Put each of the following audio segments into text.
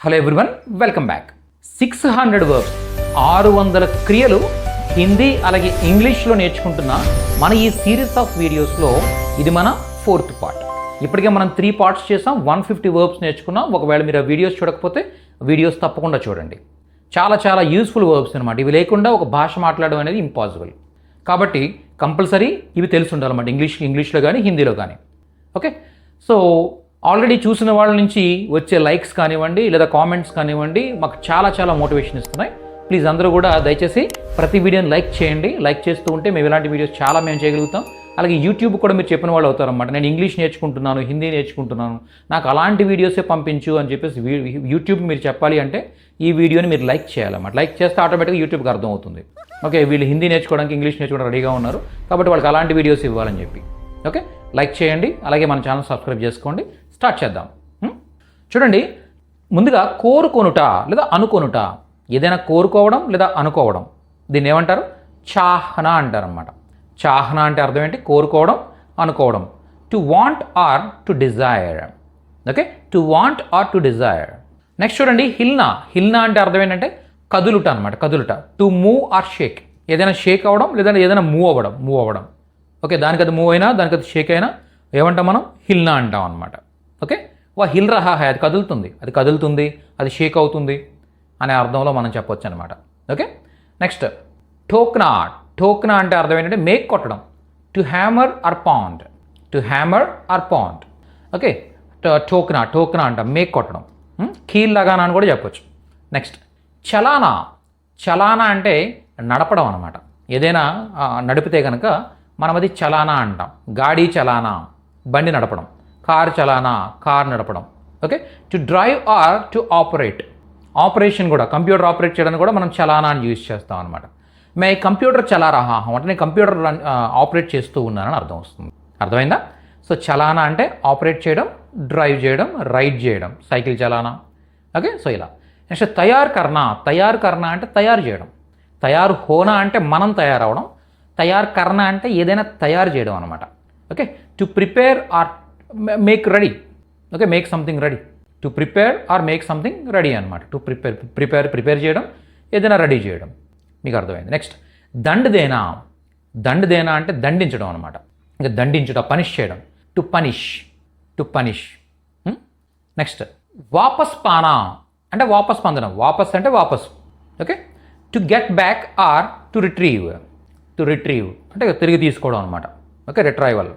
Hello everyone, welcome back. 600 verbs 600 క్రియలు హిందీ అలాగే ఇంగ్లీష్లో నేర్చుకుంటున్న మన ఈ సిరీస్ ఆఫ్ వీడియోస్లో ఇది మన 4th పార్ట్. ఇప్పటికే మనం 3 పార్ట్స్ చేసాం. 150 వర్బ్స్ నేర్చుకున్నాం. ఒకవేళ మీరు ఆ వీడియోస్ చూడకపోతే వీడియోస్ తప్పకుండా చూడండి. చాలా యూస్ఫుల్ వర్బ్స్ అనమాట. ఇవి లేకుండా ఒక భాష మాట్లాడడం అనేది ఇంపాసిబుల్. కాబట్టి కంపల్సరీ ఇవి తెలిసి ఉండాలన్నమాట, ఇంగ్లీష్లో కానీ హిందీలో కానీ. ఓకే, సో ఆల్రెడీ చూసిన వాళ్ళ నుంచి వచ్చే లైక్స్ కానివ్వండి లేదా కామెంట్స్ కానివ్వండి మాకు చాలా మోటివేషన్ ఇస్తున్నాయి. ప్లీజ్ అందరూ కూడా దయచేసి ప్రతి వీడియోని లైక్ చేయండి. లైక్ చేస్తూ ఉంటే మేము ఇలాంటి వీడియోస్ మేము చేయగలుగుతాం. అలాగే యూట్యూబ్ కూడా మీరు చెప్పిన వాళ్ళు అవుతారన్నమాట. నేను ఇంగ్లీష్ నేర్చుకుంటున్నాను, హిందీ నేర్చుకుంటున్నాను, నాకు అలాంటి వీడియోసే పంపించు అని చెప్పేసి యూట్యూబ్ మీరు చెప్పాలి అంటే ఈ వీడియోని మీరు లైక్ చేయాలన్నమాట. లైక్ చేస్తే ఆటోమేటిక్గా యూట్యూబ్కి అర్థమవుతుంది. ఓకే, వీళ్ళు హిందీ నేర్చుకోవడానికి ఇంగ్లీష్ నేర్చుకోవడానికి రెడీగా ఉన్నారు కాబట్టి వాళ్ళకి అలాంటి వీడియోస్ ఇవ్వాలని చెప్పి. ఓకే, లైక్ చేయండి. అలాగే మన ఛానల్ సబ్స్క్రైబ్ చేసుకోండి. స్టార్ట్ చేద్దాం. చూడండి, ముందుగా కోరుకొనుట లేదా అనుకొనుట, ఏదైనా కోరుకోవడం లేదా అనుకోవడం, దీన్ని ఏమంటారు? చాహనా అంటారనమాట. చాహనా అంటే అర్థం ఏంటి? కోరుకోవడం, అనుకోవడం. To want or to desire. Okay, to want or to desire. Next చూడండి, హిల్నా అంటే అర్థం ఏంటంటే కదులుట అనమాట, కదులుట. టు మూవ్ ఆర్ షేక్, ఏదైనా షేక్ అవ్వడం లేదా ఏదైనా మూవ్ అవ్వడం. ఓకే, దానికి అది మూవ్ అయినా దానికి అది షేక్ అయినా ఏమంటాం మనం? హిల్నా అంటాం అనమాట. ఓకే, వా హిల్ రహా హై, అది కదులుతుంది, అది షేక్ అవుతుంది అనే అర్థంలో మనం చెప్పొచ్చు అనమాట. ఓకే, నెక్స్ట్ టోక్నా అంటే అర్థం ఏంటంటే మేక్ కొట్టడం. To hammer or pound. Okay, టోక్నా అంట మేక్ కొట్టడం. కీల్ లగానా అని కూడా చెప్పొచ్చు. నెక్స్ట్ చలానా అంటే నడపడం అనమాట. ఏదైనా నడిపితే కనుక మనం అది చలానా అంటాం. గాడి చలానా, బండి నడపడం. కార్ చలానా, కార్ నడపడం. Okay, to drive or to operate. Operation కూడా, కంప్యూటర్ ఆపరేట్ చేయడానికి కూడా మనం చలానా అని యూజ్ చేస్తాం అనమాట. మే కంప్యూటర్ చలా రహా హూం అంటే నేను కంప్యూటర్ ఆపరేట్ చేస్తూ ఉన్నానని అర్థం వస్తుంది. అర్థమైందా? సో చలానా అంటే ఆపరేట్ చేయడం, డ్రైవ్ చేయడం, రైడ్ చేయడం, సైకిల్ చలానా. ఓకే, సో ఇలా. నెక్స్ట్ తయారు కర్నా అంటే తయారు చేయడం. తయారు హోనా అంటే మనం తయారవడం. తయారు కర్నా అంటే ఏదైనా తయారు చేయడం అనమాట. Okay, to prepare are make ready. Okay, make something ready. To prepare are make something ready అనమాట. టు ప్రిపేర్ చేయడం, ఏదైనా రెడీ చేయడం. మీకు అర్థమైంది. నెక్స్ట్ దండదేనా అంటే దండించడం అనమాట. ఇంకా దండించడం, పనిష్ చేయడం. To punish. నెక్స్ట్ వాపస్ పానా అంటే వాపస్ పొందడం. వాపస్ అంటే వాపస్. Okay, to get back or to retrieve అంటే తిరిగి తీసుకోవడం అనమాట. Okay, retrieval.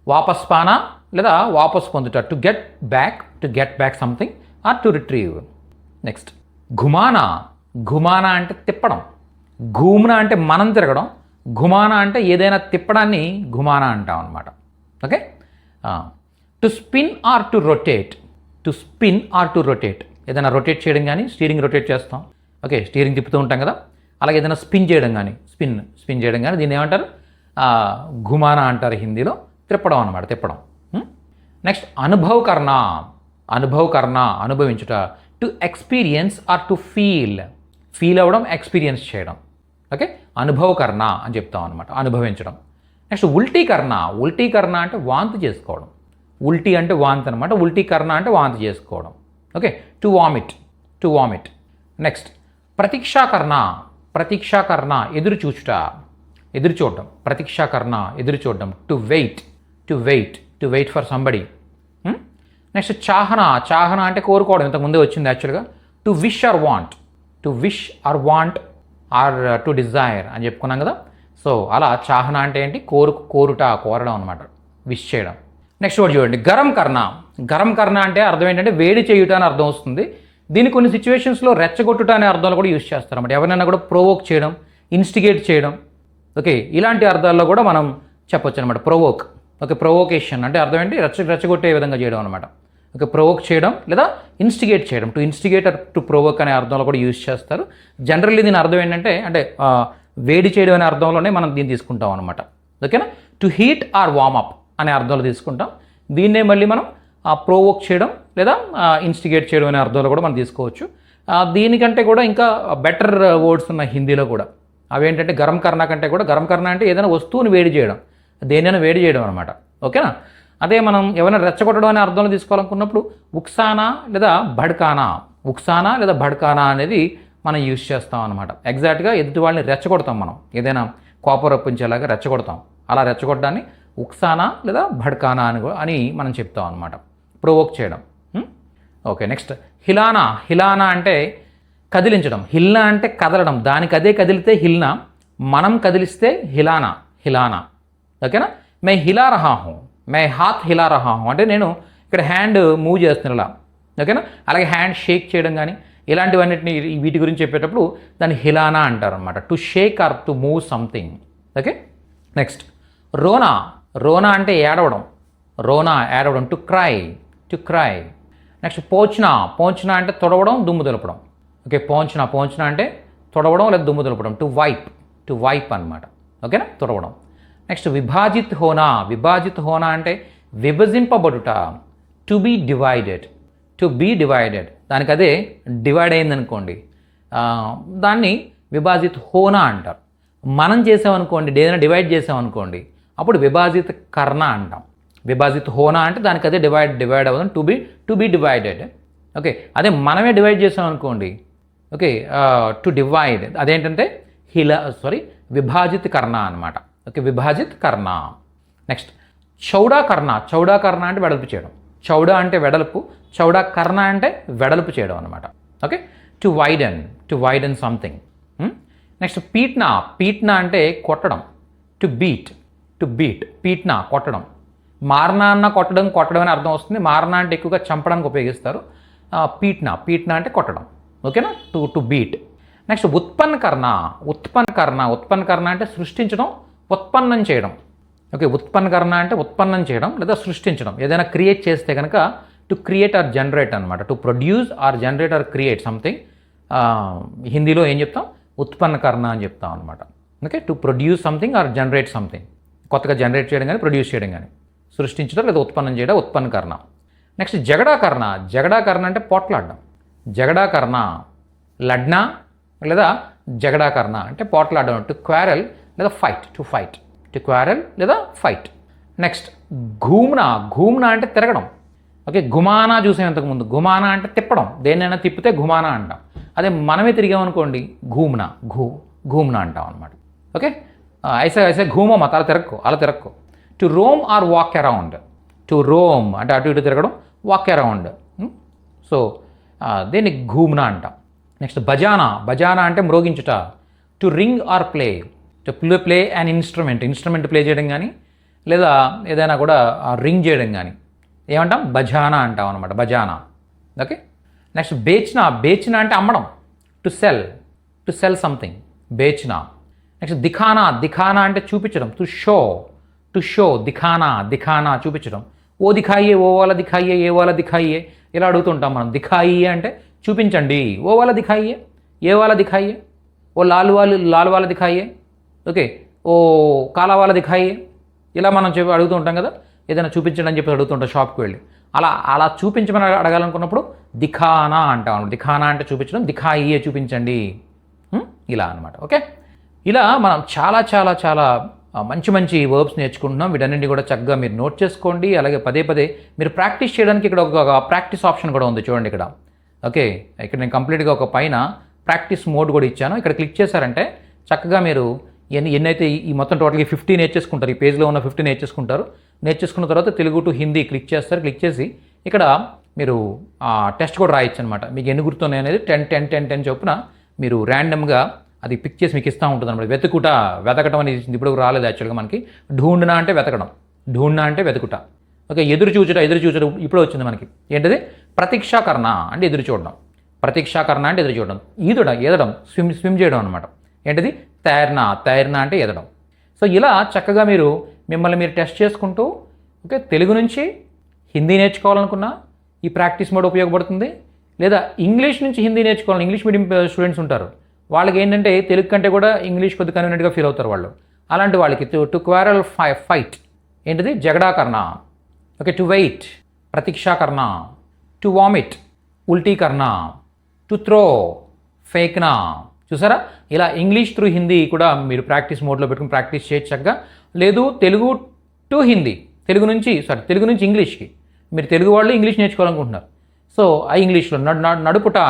వాపస్ పానా లేదా వాపస్ పొందుట. To get back something or to retrieve. Next ఘుమానా అంటే తిప్పడం. ఘూమ్నా అంటే మనం తిరగడం. ఘుమానా అంటే ఏదైనా తిప్పడాన్ని ఘుమానా అంటాం అనమాట. Okay, to spin or to rotate. ఏదైనా రొటేట్ చేయడం కానీ, స్టీరింగ్ రొటేట్ చేస్తాం. ఓకే, స్టీరింగ్ తిప్పుతూ ఉంటాం కదా, అలాగే ఏదైనా స్పిన్ చేయడం కానీ, స్పిన్ చేయడం కానీ దీన్ని ఏమంటారు? ఘుమానా అంటారు హిందీలో. తిప్పడం అనమాట, తిప్పడం. నెక్స్ట్ అనుభవించుట. To experience or to feel అవ్వడం, ఎక్స్పీరియన్స్ చేయడం. ఓకే, అనుభవ్ కర్నా అని చెప్తాం అనమాట, అనుభవించడం. నెక్స్ట్ ఉల్టీ కర్నా అంటే వాంతి చేసుకోవడం. ఉల్టీ అంటే వాంతి అనమాట. ఉల్టీ కర్నా అంటే వాంతి చేసుకోవడం. Okay, to vomit. నెక్స్ట్ ప్రతీక్షా కర్నా ఎదురు చూడడం. ప్రతీక్షా కర్నా ఎదురు చూడడం. To wait for somebody. Next చాహనా అంటే కోరుకోవడం. ఇంతకుముందే వచ్చింది యాక్చువల్గా. To wish or want or to desire అని చెప్పుకున్నాం కదా. సో అలా చాహనా అంటే ఏంటి? కోరడం అనమాట, విష్ చేయడం. నెక్స్ట్ వర్డ్ చూడండి, గరం కర్నా అంటే అర్థం ఏంటంటే వేడి చేయుట అని అర్థం వస్తుంది. దీన్ని కొన్ని సిచ్యువేషన్స్లో రెచ్చగొట్టుట అనే అర్థాలు కూడా యూజ్ చేస్తారన్నమాట. ఎవరైనా కూడా ప్రొవోక్ చేయడం, ఇన్స్టిగేట్ చేయడం. ఓకే, ఇలాంటి అర్థాల్లో కూడా మనం చెప్పొచ్చు అనమాట. ప్రొవోకేషన్ అంటే అర్థం ఏంటి? రెచ్చగొట్టే విధంగా చేయడం అనమాట. ఓకే, ప్రొవోక్ చేయడం లేదా ఇన్స్టిగేట్ చేయడం. To instigate or to provoke అనే అర్థంలో కూడా యూజ్ చేస్తారు. జనరల్లీ దీని అర్థం ఏంటంటే వేడి చేయడం అనే అర్థంలోనే మనం దీన్ని తీసుకుంటాం అనమాట. ఓకేనా? టు హీట్ ఆర్ వార్మప్ అనే అర్థంలో తీసుకుంటాం. దీన్నే మళ్ళీ మనం ప్రొవోక్ చేయడం లేదా ఇన్స్టిగేట్ చేయడం అనే అర్థంలో కూడా మనం తీసుకోవచ్చు. దీనికంటే కూడా ఇంకా బెటర్ వర్డ్స్ ఉన్నాయి హిందీలో కూడా. అవేంటంటే గరం కర్నా కంటే కూడా, గరం కర్నా అంటే ఏదైనా వస్తువుని వేడి చేయడం, దేనైనా వేడి చేయడం అనమాట. ఓకేనా? అదే మనం ఏమైనా రెచ్చగొట్టడం అనే అర్థంలో తీసుకోవాలనుకున్నప్పుడు ఉక్సానా లేదా భడ్కానా, ఉక్సానా లేదా భడ్కానా అనేది మనం యూజ్ చేస్తాం అనమాట. ఎగ్జాక్ట్గా ఎదుటి వాళ్ళని రెచ్చగొడతాం మనం, ఏదైనా కోపం రప్పించేలాగా రెచ్చగొడతాం. అలా రెచ్చగొట్టడాన్ని ఉక్సానా లేదా భడ్కానా అని మనం చెప్తాం అనమాట, ప్రొవోక్ చేయడం. Okay, next హిలానా. హిలానా అంటే కదిలించడం, హిల్నా అంటే కదలడం, దానికి అదే కదిలితే హిల్నా, మనం కదిలిస్తే హిలానా. హిలానా, ఓకేనా. మే హిలా రహా హూ, మే హాత్ హిలా రహా హూ అంటే నేను ఇక్కడ హ్యాండ్ మూవ్ చేస్తున్నాను ఇలా, ఓకేనా. అలాగే హ్యాండ్ షేక్ చేయడం కానీ ఇలాంటివన్నిటిని వీటి గురించి చెప్పేటప్పుడు దాన్ని హిలానా అంటారు అనమాట, to shake or to move something. Okay, next రోనా. రోనా అంటే ఏడవడం, రోనా ఏడవడం, to cry, to cry. Next పోంచ్నా. పోంచ్నా అంటే తొడవడం, దుమ్ము దులపడం. ఓకే, పోంచ్నా. పోంచ్నా అంటే తొడవడం లేదా దుమ్ము దులపడం, టు వైప్, టు వైప్ అనమాట, ఓకేనా, తొడవడం. నెక్స్ట్ విభాజిత్ హోనా. విభాజిత్ హోనా అంటే విభజింపబడుట, to be divided, to be divided. దానికి అదే డివైడ్ అయిందనుకోండి, దాన్ని విభాజిత్ హోనా అంటారు. మనం చేసామనుకోండి, ఏదైనా డివైడ్ చేసామనుకోండి, అప్పుడు విభాజిత్ కర్ణ అంటాం. విభాజిత్ హోనా అంటే దానికి అదే డివైడ్ అవ్వదు, టు బీ డివైడెడ్. ఓకే, అదే మనమే డివైడ్ చేసామనుకోండి, ఓకే, టు డివైడ్ అదేంటంటే విభాజిత్ కర్ణ అనమాట. ఓకే, విభాజిత్ కర్ణ. నెక్స్ట్ చౌడా కర్ణ. చౌడా కర్ణ అంటే వెడల్పు చేయడం, చౌడా అంటే వెడల్పు, చౌడా కర్ణ అంటే వెడల్పు చేయడం అనమాట. Okay, to widen something. Next పీట్నా. పీట్నా అంటే కొట్టడం, టు బీట్, పీట్నా కొట్టడం. మారనా అన్న కొట్టడం అని అర్థం వస్తుంది. మారనా అంటే ఎక్కువగా చంపడానికి ఉపయోగిస్తారు. పీట్నా అంటే కొట్టడం, ఓకేనా, టు బీట్. నెక్స్ట్ ఉత్పన్న కర్ణ. ఉత్పన్న కర్ణ అంటే సృష్టించడం, ఉత్పన్నం చేయడం. ఓకే, ఉత్పన్న కర్ణ అంటే ఉత్పన్నం చేయడం లేదా సృష్టించడం. ఏదైనా క్రియేట్ చేస్తే కనుక టు క్రియేట్ ఆర్ జనరేట్ అనమాట, to produce are generate are create something. హిందీలో ఏం చెప్తాం, ఉత్పన్న కర్ణ అని చెప్తాం అనమాట. Okay, to produce something or generate something, కొత్తగా జనరేట్ చేయడం కానీ ప్రొడ్యూస్ చేయడం కానీ, సృష్టించడం లేదా ఉత్పన్నం చేయడం ఉత్పన్న కర్ణ. నెక్స్ట్ జగడాకర్ణ. జగడాకర్ణ అంటే పోట్లాడడం, జగడాకర్ణ. లడ్నా లేదా జగడాకర్ణ అంటే పోట్లాడడం, టు క్వారెల్ లేదా ఫైట్, టు క్వారెల్ లేదా ఫైట్. నెక్స్ట్ ఘూమ్నా. ఘూమ్నా అంటే తిరగడం. ఓకే, గుమానా చూసాం ఇంతకుముందు. గుమానా అంటే తిప్పడం, దేన్నైనా తిప్పితే గుమానా అంటాం. అదే మనమే తిరిగామనుకోండి ఘూమ్నా అంటాం అనమాట. ఓకే, ఐసే ఘూమో మత అలా తిరక్కో. To roam or walk around. To roam అంటే అటు ఇటు తిరగడం, వాక్ అరౌండ్. సో దీన్ని ఘూమ్నా అంటాం. నెక్స్ట్ బజానా అంటే మ్రోగించుట, to ring or play, to play an instrument play చేయడం కానీ లేదా ఏదైనా కూడా రింగ్ చేయడం కానీ ఏమంటాం, బజానా అంటాం అనమాట, బజానా. ఓకే, నెక్స్ట్ బేచ్నా అంటే అమ్మడం, టు సెల్ సంథింగ్, బేచ్నా. నెక్స్ట్ దిఖానా అంటే చూపించడం, టు షో, దిఖానా చూపించడం. ఓ దిఖాయియే, ఓ వాళ్ళ దిఖాయియే, ఏ వాళ్ళ దిఖాయియే ఇలా అడుగుతుంటాం మనం. దిఖాయియే అంటే చూపించండి, ఓ వాళ్ళ దిఖాయియే, ఏ వాళ్ళ దిఖాయియే, ఓ లాల్ వాళ్ళ దిఖాయియే, ఓకే, ఓ కాలా వాళ్ళ దిఖాయియే, ఇలా మనం అడుగుతూ ఉంటాం కదా. ఏదైనా చూపించండి అని చెప్పి అడుగుతుంటాం షాప్కి వెళ్ళి. అలా చూపించమని అడగాలనుకున్నప్పుడు దిఖానా అంటాం. దిఖానా అంటే చూపించడం, దిఖాయియే చూపించండి, ఇలా అనమాట. ఓకే, ఇలా మనం చాలా చాలా చాలా మంచి వర్బ్స్ నేర్చుకుంటున్నాం. వీటన్నింటినీ కూడా చక్కగా మీరు నోట్ చేసుకోండి. అలాగే పదే మీరు ప్రాక్టీస్ చేయడానికి ఇక్కడ ఒక ప్రాక్టీస్ ఆప్షన్ కూడా ఉంది చూడండి ఇక్కడ. ఓకే, ఇక్కడ నేను కంప్లీట్గా ఒక పైన ప్రాక్టీస్ మోడ్ కూడా ఇచ్చాను. ఇక్కడ క్లిక్ చేశారంటే చక్కగా మీరు ఎన్నైతే ఈ మొత్తం టోటల్గా 50 నేర్చేసుకుంటారు. ఈ పేజ్లో ఉన్న 50 నేర్చేసుకున్న తర్వాత తెలుగు టు హిందీ క్లిక్ చేస్తారు. క్లిక్ చేసి ఇక్కడ మీరు టెస్ట్ కూడా రాయొచ్చు అనమాట. మీకు ఎన్ని గుర్తున్నాయి అనేది 10 చొప్పున మీరు ర్యాండమ్గా అది పిక్ చేసి మీకు ఇస్తూ ఉంటుంది అనమాట. వెతకటం అనేది ఇప్పుడు రాలేదు యాక్చువల్గా మనకి. ఢూండ్నా అంటే వెతకుట. ఓకే, ఎదురు చూచుట ఇప్పుడు వచ్చింది మనకి. ఏంటది, ప్రతీక్షాకరణ అంటే ఎదురు చూడడం, ఈదడం, స్విమ్ చేయడం అనమాట. ఏంటిది, తైర్నా అంటే ఎదడం. సో ఇలా చక్కగా మిమ్మల్ని మీరు టెస్ట్ చేసుకుంటూ, ఓకే, తెలుగు నుంచి హిందీ నేర్చుకోవాలనుకున్నా ఈ ప్రాక్టీస్ మోడ్ ఉపయోగపడుతుంది. లేదా ఇంగ్లీష్ నుంచి హిందీ నేర్చుకోవాలని ఇంగ్లీష్ మీడియం స్టూడెంట్స్ ఉంటారు, వాళ్ళకి ఏంటంటే తెలుగు కంటే కూడా ఇంగ్లీష్ కొద్ది కన్వీనియంట్గా ఫీల్ అవుతారు వాళ్ళు. అలాంటి వాళ్ళకి టు క్వారల్ ఫైట్ ఏంటిది, జగడాకరణ. ఓకే, టు వెయిట్ ప్రతీక్షాకరణ, టు వామిట్ ఉల్టీకరణ, టు త్రో ఫేక్నా. చూసారా, ఇలా ఇంగ్లీష్ త్రూ హిందీ కూడా మీరు ప్రాక్టీస్ మోడ్లో పెట్టుకుని ప్రాక్టీస్ చేయొచ్చు చక్కగా. లేదు తెలుగు టు హిందీ, తెలుగు నుంచి ఇంగ్లీష్కి, మీరు తెలుగు వాళ్ళు ఇంగ్లీష్ నేర్చుకోవాలనుకుంటున్నారు, సో ఆ ఇంగ్లీష్లో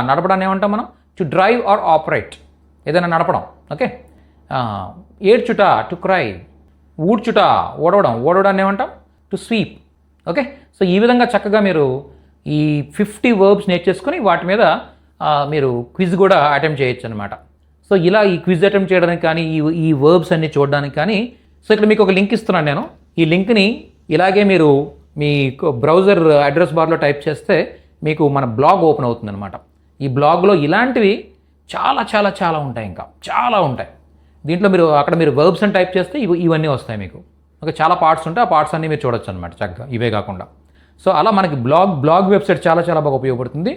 నడపడాన్ని ఏమంటాం మనం? టు డ్రైవ్ ఆర్ ఆపరేట్, ఏదైనా నడపడం. ఓకే. ఏడ్చుట, టు క్రై. ఊడ్చుట, ఓడవడాన్ని ఏమంటాం? To sweep. ఓకే. సో ఈ విధంగా చక్కగా మీరు ఈ 50 వర్బ్స్ నేర్చేసుకుని వాటి మీద మీరు క్విజ్ కూడా అటెంప్ట్ చేయొచ్చు అనమాట. సో ఇలా ఈ క్విజ్ అటెంప్ట్ చేయడానికి కానీ ఈ వర్బ్స్ అన్ని చూడడానికి కానీ, సో ఇక్కడ మీకు ఒక లింక్ ఇస్తున్నాను నేను. ఈ లింక్ని ఇలాగే మీరు మీ బ్రౌజర్ అడ్రస్ బార్లో టైప్ చేస్తే మీకు మన బ్లాగ్ ఓపెన్ అవుతుంది అనమాట. ఈ బ్లాగ్లో ఇలాంటివి చాలా చాలా చాలా ఉంటాయి, ఇంకా చాలా ఉంటాయి. దీంట్లో మీరు వర్బ్స్ అని టైప్ చేస్తే ఇవన్నీ వస్తాయి మీకు. ఓకే. చాలా పార్ట్స్ ఉంటాయి, ఆ పార్ట్స్ అన్నీ మీరు చూడొచ్చు అనమాట చక్కగా, ఇవే కాకుండా. సో అలా మనకి బ్లాగ్ వెబ్సైట్ చాలా చాలా బాగా ఉపయోగపడుతుంది.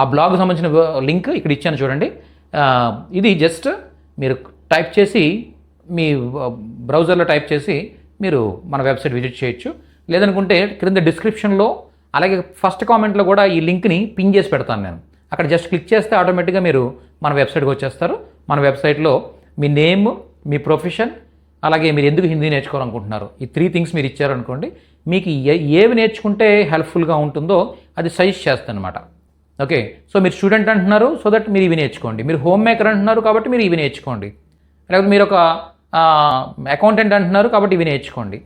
ఆ బ్లాగ్ సంబంధించిన లింక్ ఇక్కడ ఇచ్చాను చూడండి. ఇది జస్ట్ మీరు టైప్ చేసి మీ బ్రౌజర్లో టైప్ చేసి మీరు మన వెబ్సైట్ విజిట్ చేయొచ్చు. లేదనుకుంటే క్రింద డిస్క్రిప్షన్లో అలాగే ఫస్ట్ కామెంట్లో కూడా ఈ లింక్ని పిన్ చేసి పెడతాను నేను. అక్కడ జస్ట్ క్లిక్ చేస్తే ఆటోమేటిక్గా మీరు మన వెబ్సైట్కి వచ్చేస్తారు. మన వెబ్సైట్లో మీ నేమ్, మీ ప్రొఫెషన్, అలాగే మీరు ఎందుకు హిందీ నేర్చుకోవాలనుకుంటున్నారు, ఈ 3 థింగ్స్ మీరు ఇచ్చారనుకోండి, మీకు ఏవి నేర్చుకుంటే హెల్ప్ఫుల్గా ఉంటుందో అది సజెస్ట్ చేస్తాను అనమాట. ఓకే. సో మీరు స్టూడెంట్ అంటున్నారు, సో దట్ మీరు ఇవి నేర్చుకోండి. మీరు హోమ్ మేకర్ అంటున్నారు కాబట్టి మీరు ఇవి నేర్చుకోండి. లేకపోతే మీరు ఒక అకౌంటెంట్ అంటున్నారు కాబట్టి ఇవి నేర్చుకోండి.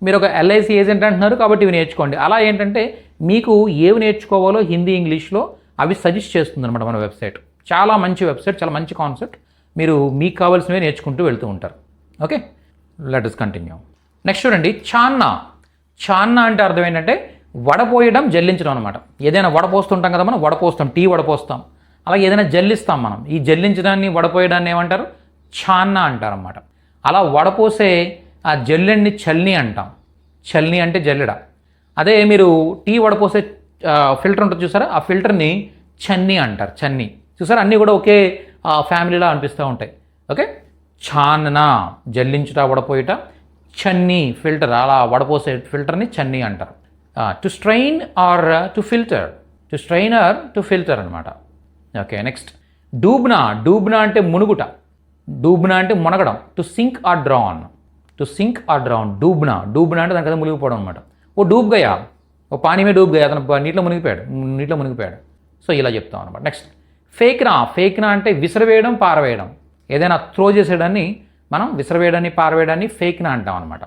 మీరు ఒక ఎల్ఐసి ఏజెంట్ అంటున్నారు కాబట్టి ఇవి నేర్చుకోండి. అలా ఏంటంటే మీకు ఏవి నేర్చుకోవాలో హిందీ, ఇంగ్లీష్లో అవి సజెస్ట్ చేస్తుంది అనమాట మన వెబ్సైట్. చాలా మంచి వెబ్సైట్, చాలా మంచి కాన్సెప్ట్. మీరు మీకు కావాల్సినవి నేర్చుకుంటూ వెళ్తూ ఉంటారు. Okay. Let us continue. Next చూడండి, చాన్నా అంటే అర్థం ఏంటంటే వడపోయడం, జల్లించడం అనమాట. ఏదైనా వడపోస్తుంటాం కదా మనం, వడపోస్తాం, టీ వడపోస్తాం. అలాగే ఏదైనా జల్లిస్తాం మనం. ఈ జల్లించడాన్ని, వడపోయడాన్ని ఏమంటారు? చాన్నా అంటారు అన్నమాట. అలా వడపోసే ఆ జల్లెడిని చల్ని అంటాం. చల్ని అంటే జల్లెడ. అదే మీరు టీ వడపోసే ఫిల్టర్ ఉంటుంది చూసారా, ఆ ఫిల్టర్ని చన్నీ అంటారు. చన్నీ. చూసారా, అన్నీ కూడా ఒకే ఫ్యామిలీలా అనిపిస్తూ ఉంటాయి. ఓకే. ఛాన్నా జల్లించుట, వడపోయిట. చన్నీ ఫిల్టర్, అలా వడపోసే ఫిల్టర్ని చన్నీ అంటారు. To strain or to filter. To strain or to filter అనమాట. ఓకే. నెక్స్ట్ డూబ్నా అంటే మునుగుట. డూబ్నా అంటే మునగడం. To sink or drown. డూబ్నా అంటే దాని కదా మునిగిపోవడం అనమాట. ఓ డూబ్ గయా, ఓ పానీ మే డూబ్ గయా, అతను నీటిలో మునిగిపోయాడు. సో ఇలా చెప్తాం అనమాట. నెక్స్ట్ ఫేక్నా అంటే విసిరవేయడం, పారవేయడం. ఏదైనా త్రో చేసేదాన్ని మనం విసిరవేయడాన్ని, పారవేయడాన్ని ఫేక్నా అంటాం అనమాట.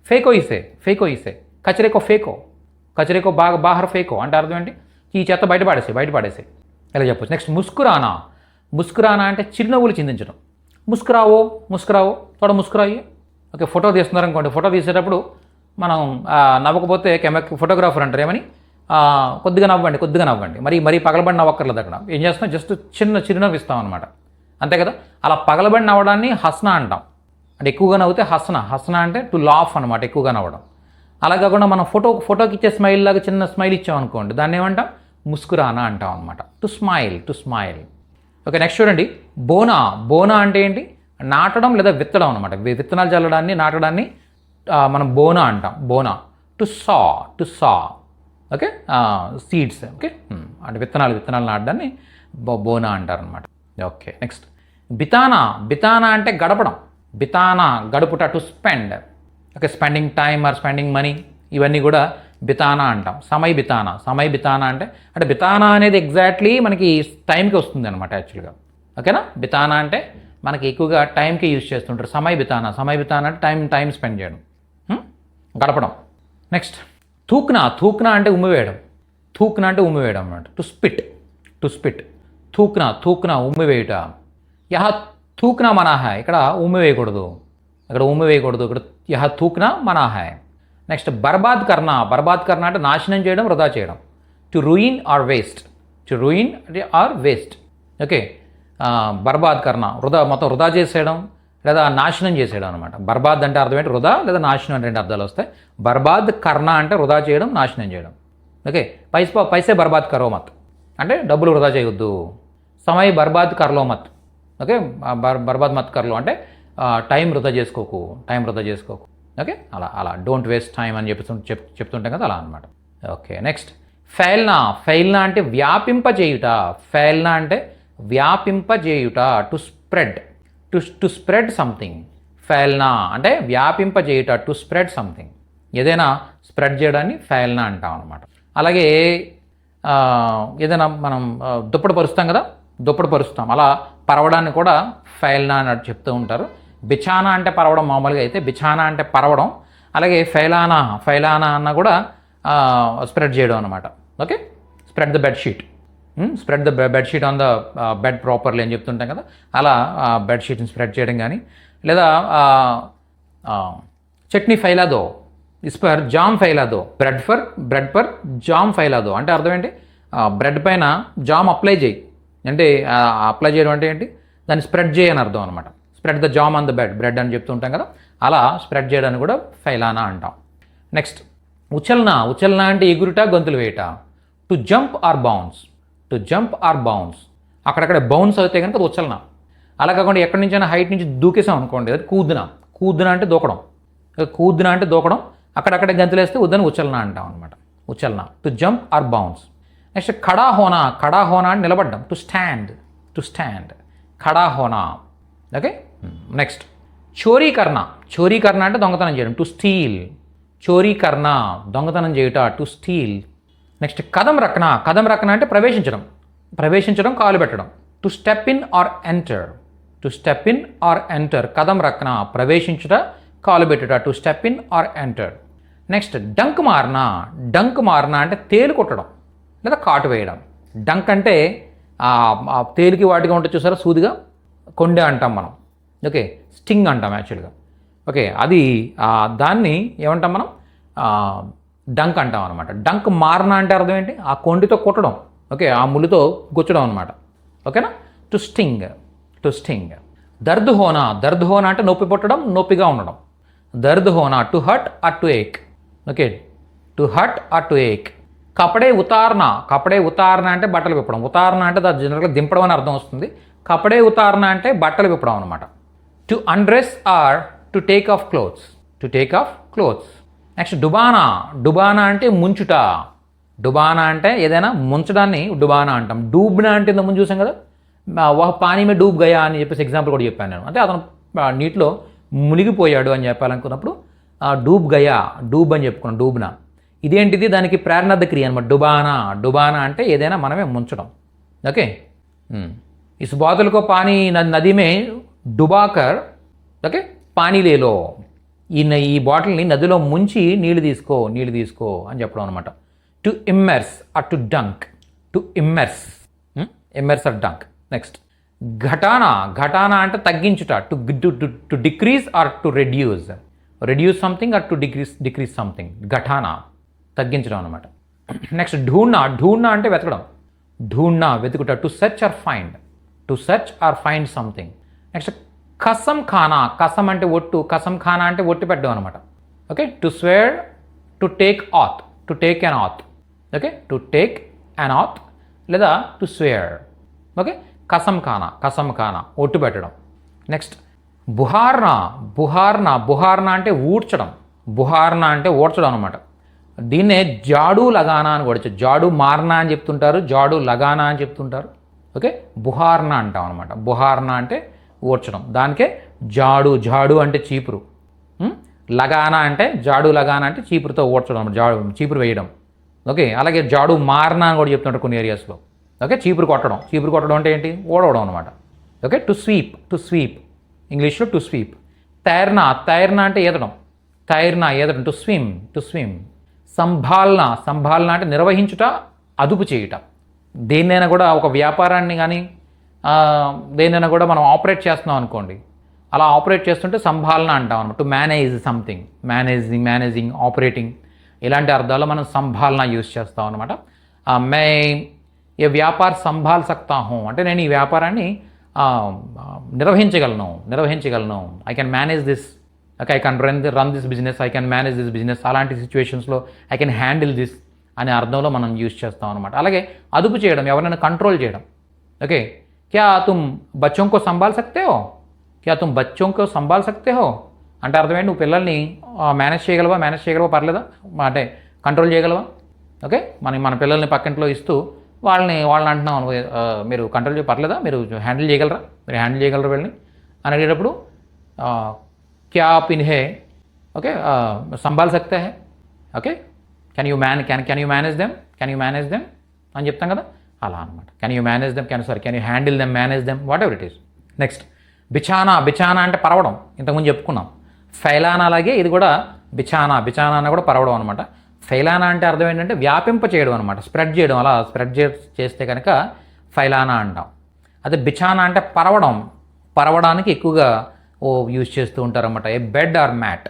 ఫేకో ఇసే కచరేకో బాహర్ ఫేకో అంటే అర్థం ఏంటి? ఈ చెత్త బయట పడేసి ఇలా చెప్పొచ్చు. నెక్స్ట్ ముస్కురానా అంటే చిరునవ్వులు చిందించడం. ముస్కురావో తోడ ముస్కురాయి. ఓకే. ఫోటో తీస్తున్నారు అనుకోండి, ఫోటో తీసేటప్పుడు మనం నవ్వకపోతే ఫోటోగ్రాఫర్ అంటారు ఏమని, కొద్దిగా నవ్వండి. మరి పగలబడి నవ్వక్కర్లేదు. అక్కడ ఏం చేస్తాం, జస్ట్ చిరునవ్వు ఇస్తాం అనమాట. అంతే కదా. అలా పగలబడి నవ్వడాన్ని హస్నా అంటాం. అంటే ఎక్కువగా నవ్వుతే హస్నా అంటే టు లాఫ్ అనమాట, ఎక్కువగా నవ్వడం. అలా కాకుండా మనం ఫోటోకి ఇచ్చే స్మైల్ లాగా చిన్న స్మైల్ ఇచ్చామనుకోండి, దాన్ని ఏమంటాం? ముస్కురానా అంటాం అనమాట. To smile. ఓకే. నెక్స్ట్ చూడండి, బోనా అంటే ఏంటి? నాటడం లేదా విత్తడం అనమాట. విత్తనాలు చల్లడాన్ని, నాటడాన్ని మనం బోనా అంటాం. To saw. Okay. Seeds. Okay. అంటే విత్తనాలు నాటడాన్ని బోనా అంటారు అనమాట. ఓకే. నెక్స్ట్ బితానా అంటే గడపడం. గడుపుట. To spend. Okay. Spending time or spending money, ఇవన్నీ కూడా బితానా అంటాం. సమయ్ బితానా అంటే బితానా అనేది ఎగ్జాక్ట్లీ మనకి టైంకి వస్తుంది అనమాట యాక్చువల్గా. ఓకేనా. బితానా అంటే మనకి ఎక్కువగా టైంకి యూజ్ చేస్తుంటారు. సమయ్ బితానా అంటే టైం స్పెండ్ చేయడం, గడపడం. నెక్స్ట్ థూక్నా అంటే ఉమ్మివేయడం. అనమాట. To spit. థూక్నా ఉమ్మివేయుట. థూక్నా మనాహ, ఇక్కడ ఉమ్మి వేయకూడదు. ఇక్కడ యహ థూక్నా మనాహ. నెక్స్ట్ బర్బాద్ కర్నా అంటే నాశనం చేయడం, వృధా చేయడం. To ruin or waste. Okay. బర్బాద్ కర్నా మొత్తం వృధా చేసేయడం లేదా నాశనం చేసేయడం అనమాట. బర్బాద్ అంటే అర్థం ఏంటి? వృధా లేదా నాశనం అంటే 2 అర్థాలు వస్తాయి. బర్బాద్ కర్నా అంటే వృధా చేయడం, నాశనం చేయడం. ఓకే. పైసే బర్బాద్ కరో మత్ అంటే డబ్బులు వృధా చేయొద్దు. సమయ బర్బాద్ కర్లో మత్. ఓకే. బర్బాద్ మత్ కర్లో అంటే టైం వృధా చేసుకోకు. ఓకే. అలా డోంట్ వేస్ట్ టైం అని చెప్తుంటాం కదా, అలా అనమాట. ఓకే. నెక్స్ట్ ఫెయిల్నా అంటే వ్యాపింపజేయుట. To spread something. ఫెయిల్నా అంటే వ్యాపింపజేయుట, టు స్ప్రెడ్ సంథింగ్. ఏదైనా స్ప్రెడ్ చేయడాన్ని ఫెయిల్నా అంటాం అనమాట. అలాగే ఏదైనా మనం దుప్పటి పరుస్తాం కదా, దుప్పటి పరుస్తాం, అలా పరవడాన్ని కూడా ఫైల్నా అని చెప్తూ ఉంటారు. బిఛానా అంటే పరవడం మామూలుగా అయితే, బిఛానా అంటే పరవడం. అలాగే ఫైలానా అన్న కూడా స్ప్రెడ్ చేయడం అనమాట. Okay, spread the bedsheet, spread the bedsheet on the bed properly అని చెప్తుంటాం కదా, అలా బెడ్షీట్ని స్ప్రెడ్ చేయడం కానీ, లేదా చట్నీ ఫైలాదో, ఇస్ పర్ జామ్ ఫైలాదో, బ్రెడ్ పర్ జామ్ ఫైలాదో అంటే అర్థం ఏంటి? బ్రెడ్ పైన జామ్ అప్లై చేయి అంటే, అప్లై చేయడం అంటే ఏంటి? దాన్ని స్ప్రెడ్ చేయని అర్థం అనమాట. Spread the jam on the bread అని చెప్తుంటాం కదా, అలా స్ప్రెడ్ చేయడాన్ని కూడా ఫైలానా అంటాం. నెక్స్ట్ ఉచల్నా అంటే ఎగురుట, గొంతులు వేయట. టు జంప్ ఆర్ బౌన్స్, అక్కడక్కడ బౌన్స్ అయితే కనుక అది ఉచల్నా. అలా కాకుండా ఎక్కడి నుంచైనా హైట్ నుంచి దూకేసాం అనుకోండి, అది కూద్దున అంటే దూకడం, అక్కడక్కడ గంతులు వేస్తే వద్దని ఉచల్నా అంటాం అనమాట. ఉచల్నా, to jump or bounce. Next ఖడా హోనా అంటే నిలబడ్డం. టు స్టాండ్ ఖడా హోనా. ఓకే, నెక్స్ట్ చోరీ కర్నా అంటే దొంగతనం చేయడం. టు స్టీల్, చోరీ కర్నా దొంగతనం చేయుట, టు స్టీల్. నెక్స్ట్ కదం రక్నా అంటే ప్రవేశించడం, కాలు పెట్టడం. To step in or enter, కదం రక్నా ప్రవేశించుట, కాలు పెట్టుట, to step in or enter. Next డంక్ మార్నా అంటే తేలు కొట్టడం లేదా కాటు వేయడం. డంక్ అంటే తేలికి వాటిగా ఉంటుంది చూసారా, సూదిగా, కొండె అంటాం మనం. ఓకే, స్టింగ్ అంటాం యాక్చువల్గా. ఓకే, అది దాన్ని ఏమంటాం మనం? డంక్ అంటాం అనమాట. డంక్ మార్నా అంటే అర్థం ఏంటి? ఆ కొండితో కొట్టడం. ఓకే, ఆ ముళ్ళుతో గుచ్చడం అనమాట. ఓకేనా? To sting. దర్ద్ హోనా అంటే నొప్పి పుట్టడం, నొప్పిగా ఉండడం. దర్ద్ హోనా, to hurt or to ache. Okay, to hurt or to ache. కపడే ఉతారణ అంటే బట్టలు విప్పడం. ఉతారణ అంటే దాని జనరల్గా దింపడం అని అర్థం వస్తుంది. కపడే ఉతారణ అంటే బట్టలు విప్పడం అనమాట. To undress or to take off clothes. Next డుబానా అంటే ముంచుట. డుబానా అంటే ఏదైనా ముంచడాన్ని డుబానా అంటాం. డూబ్నా అంటే ఇంత ముందు చూసాం కదా, పానీ మే డూబ్ గయా అని చెప్పేసి ఎగ్జాంపుల్ కూడా చెప్పాను నేను. అంటే అతను నీటిలో మునిగిపోయాడు అని చెప్పాలనుకున్నప్పుడు డూబ్ అని చెప్పుకున్నాం, డూబ్నా. ఇదేంటిది? దానికి ప్రాణార్థ క్రియ అనమాట. డుబానా అంటే ఏదైనా మనమే ముంచడం. ఓకే, ఇస్ బాతులకో పానీ నదిమే డుబాకర్, ఓకే, పానీ లేలో, ఈ బాటిల్ని నదిలో ముంచి నీళ్ళు తీసుకో అని చెప్పడం అనమాట. To immerse or to dunk. Immerse or dunk. Next ఘటానా అంటే తగ్గించుట. To decrease or to reduce something or to decrease something. ఘటానా తగ్గించడం అనమాట. నెక్స్ట్ ఢూండ్నా అంటే వెతకడం. వెతుకుట. To search or find something. Next కసం అంటే ఒట్టు. కసం ఖానా అంటే ఒట్టు పెట్టడం అనమాట. Okay, to square, to take an oath. Okay, to take an oath లేదా టు స్వేర్. ఓకే, కసం ఖానా ఒట్టు పెట్టడం. నెక్స్ట్ బుహార్నా అంటే ఊడ్చడం. బుహార్నా అంటే ఊడ్చడం అనమాట. దీన్నే జాడు లగానా అని కూడా జాడు మార్నా అని చెప్తుంటారు, జాడు లగానా అని చెప్తుంటారు. ఓకే, బుహార్నా అంటాం అనమాట. బుహార్నా అంటే ఊడ్చడం. దానికే జాడు అంటే చీపురు, లగానా అంటే లగానా అంటే చీపురుతో ఊడ్చడం, చీపురు వేయడం. ఓకే, అలాగే జాడు మార్నా అని కూడా చెప్తుంటారు కొన్ని ఏరియాస్లో. ఓకే, చీపురు కొట్టడం అంటే ఏంటి? ఓడవడం అనమాట. ఓకే, టు స్వీప్ ఇంగ్లీష్లో టు స్వీప్. తైర్నా అంటే ఈదడం. To swim. సంభాలన అంటే నిర్వహించుట, అదుపు చేయుట. దేన్నైనా కూడా ఒక వ్యాపారాన్ని కానీ దేన్నైనా కూడా మనం ఆపరేట్ చేస్తున్నాం అనుకోండి, అలా ఆపరేట్ చేస్తుంటే సంభాలన అంటాం అనమాట. To manage something, managing, operating, ఇలాంటి అర్థాల్లో మనం సంభాలన యూజ్ చేస్తాం అనమాట. మే ఏ వ్యాపార సంభాల్ సక్తా హూ అంటే నేను ఈ వ్యాపారాన్ని నిర్వహించగలను. I can manage this. Okay, I can run this business, I can manage this business. అలాంటి సిచ్యువేషన్స్లో ఐ కెన్ హ్యాండిల్ దిస్ అనే అర్థంలో మనం యూజ్ చేస్తాం అనమాట. అలాగే అదుపు చేయడం, ఎవరైనా కంట్రోల్ చేయడం. ఓకే, క్యా తుమ్ బచ్చోं को సంభాల్ సక్తే హో అంటే అర్థం ఏంటి? నువ్వు పిల్లల్ని మేనేజ్ చేయగలవా పర్లేదా, అంటే కంట్రోల్ చేయగలవా? ఓకే, మన పిల్లల్ని పక్కింట్లో ఇస్తూ వాళ్ళని అంటున్నాం అనుకో, మీరు కంట్రోల్ పర్లేదా, మీరు హ్యాండిల్ చేయగలరా వీళ్ళని అని అడిగేటప్పుడు क्या आप इन्हें ओके संभाल सकते हैं? Okay, can you manage them అని చెప్తాం కదా, అలా అనమాట. Can you manage them, can you handle them, manage them, whatever it is. Next బిచానా. బిచానా అంటే పరవడం, ఇంతకుముందు చెప్పుకున్నాం. ఫైలానా అలాగే ఇది కూడా బిచానా. బిచానా అన్న కూడా పరవడం అనమాట. ఫైలానా అంటే అర్థం ఏంటంటే వ్యాపింప చేయడం అనమాట, స్ప్రెడ్ చేయడం. అలా స్ప్రెడ్ చేస్తే కనుక ఫైలానా అంటాం. అదే బిచానా అంటే పరవడం, పరవడానికి ఎక్కువగా యూజ్ చేస్తూ ఉంటారన్నమాట. A bed or mat.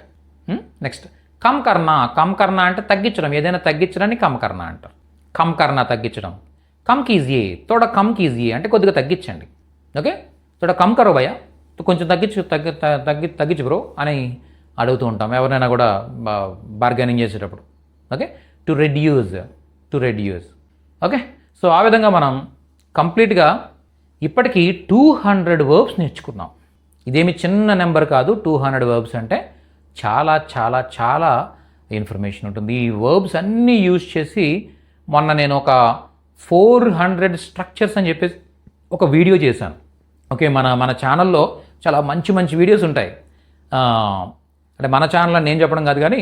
Next కమ్ కర్నా. కమ్ కర్నా అంటే తగ్గించడం, ఏదైనా తగ్గించడాన్ని కమ్ కర్నా అంటారు. కమ్ కర్నా తగ్గించడం. కమ్ కీజియే, తోడ కమ్ కీజియే అంటే కొద్దిగా తగ్గించండి. ఓకే, తోడ కమ్ కరో భయ్యా, కొంచెం తగ్గించు బ్రో అని అడుగుతూ ఉంటాం ఎవరైనా కూడా బార్గెనింగ్ చేసేటప్పుడు. Okay, to reduce. Okay, so ఆ విధంగా మనం కంప్లీట్గా ఇప్పటికీ 200 వర్బ్స్ నేర్చుకున్నాం. ఇదేమి చిన్న నెంబర్ కాదు. 200 వర్బ్స్ అంటే చాలా చాలా చాలా ఇన్ఫర్మేషన్ ఉంటుంది. ఈ వర్బ్స్ అన్నీ యూజ్ చేసి మొన్న నేను ఒక 400 స్ట్రక్చర్స్ అని చెప్పేసి ఒక వీడియో చేశాను. ఓకే, మన ఛానల్లో చాలా మంచి మంచి వీడియోస్ ఉంటాయి. అంటే మన ఛానల్లో నేను చెప్పడం కాదు కానీ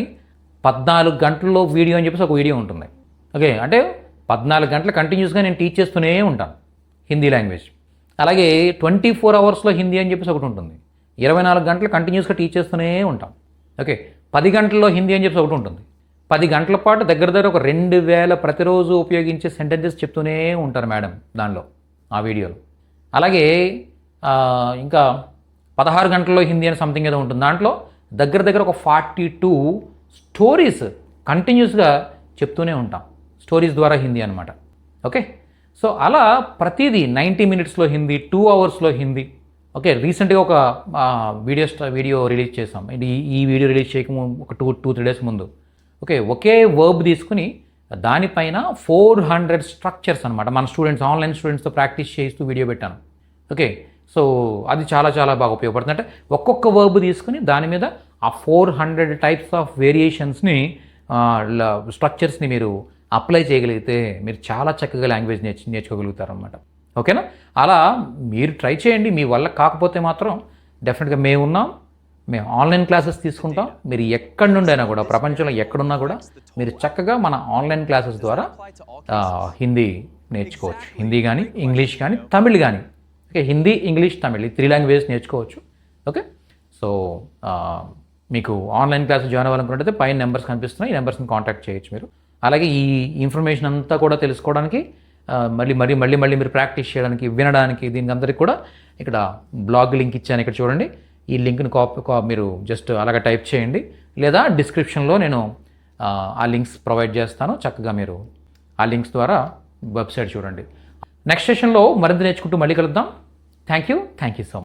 14 గంటల్లో వీడియో అని చెప్పేసి ఒక వీడియో ఉంటుంది. ఓకే, అంటే 14 గంటలు కంటిన్యూస్గా నేను టీచ్ చేస్తూనే ఉంటాను హిందీ లాంగ్వేజ్. అలాగే 24 అవర్స్లో హిందీ అని చెప్పేసి ఒకటి ఉంటుంది. 24 గంటలు కంటిన్యూస్గా టీచ్ చేస్తూనే ఉంటాం. ఓకే, 10 గంటల్లో హిందీ అని చెప్పేసి ఒకటి ఉంటుంది. 10 గంటల పాటు దగ్గర ఒక 2000 ప్రతిరోజు ఉపయోగించే సెంటెన్సెస్ చెప్తూనే ఉంటారు మేడం దానిలో, ఆ వీడియోలో. అలాగే ఇంకా 16 గంటల్లో హిందీ అని సంథింగ్ ఏదో ఉంటుంది. దాంట్లో దగ్గర ఒక 42 స్టోరీస్ కంటిన్యూస్గా చెప్తూనే ఉంటాం. స్టోరీస్ ద్వారా హిందీ అనమాట. ఓకే, సో అలా ప్రతిదీ 90 మినిట్స్లో హిందీ, 2 అవర్స్లో హిందీ. ఓకే, రీసెంట్గా ఒక వీడియో రిలీజ్ చేసాం. ఈ వీడియో రిలీజ్ చేయకముందు ఒక 2-3 డేస్ ముందు. ఓకే, ఒకే వర్బ్ తీసుకుని దానిపైన 400 స్ట్రక్చర్స్ అనమాట మన స్టూడెంట్స్, ఆన్లైన్ స్టూడెంట్స్తో ప్రాక్టీస్ చేస్తూ వీడియో పెట్టాను. ఓకే, సో అది చాలా చాలా బాగా ఉపయోగపడుతుంది. అంటే ఒక్కొక్క వర్బ్ తీసుకుని దాని మీద ఆ 400 టైప్స్ ఆఫ్ వేరియేషన్స్ని, స్ట్రక్చర్స్ని మీరు అప్లై చేయగలిగితే మీరు చాలా చక్కగా లాంగ్వేజ్ నేర్చుకోగలుగుతారనమాట. ఓకేనా, అలా మీరు ట్రై చేయండి. మీ వల్ల కాకపోతే మాత్రం డెఫినెట్గా మేము ఆన్లైన్ క్లాసెస్ తీసుకుంటాం. మీరు ఎక్కడి నుండి అయినా కూడా, ప్రపంచంలో ఎక్కడున్నా కూడా మీరు చక్కగా మన ఆన్లైన్ క్లాసెస్ ద్వారా హిందీ నేర్చుకోవచ్చు. హిందీ కానీ, ఇంగ్లీష్ కానీ, తమిళ్ కానీ. ఓకే, హిందీ, ఇంగ్లీష్, తమిళ్ ఈ 3 లాంగ్వేజెస్ నేర్చుకోవచ్చు. ఓకే, సో మీకు ఆన్లైన్ క్లాసెస్ జాయిన్ అవ్వాలనుకుంటే పైన నెంబర్స్ కనిపిస్తున్నాయి, ఈ నెంబర్స్ని కాంటాక్ట్ చేయొచ్చు మీరు. అలాగే ఈ ఇన్ఫర్మేషన్ అంతా కూడా తెలుసుకోవడానికి, మళ్ళీ మీరు ప్రాక్టీస్ చేయడానికి, వినడానికి, దీనికి అందరికీ కూడా ఇక్కడ బ్లాగ్ లింక్ ఇచ్చాను. ఇక్కడ చూడండి, ఈ లింక్ని మీరు జస్ట్ అలాగ టైప్ చేయండి, లేదా డిస్క్రిప్షన్లో నేను ఆ లింక్స్ ప్రొవైడ్ చేస్తాను. చక్కగా మీరు ఆ లింక్స్ ద్వారా వెబ్సైట్ చూడండి. నెక్స్ట్ సెషన్లో మరింత నేర్చుకుంటూ మళ్ళీ కలుద్దాం. Thank you so much.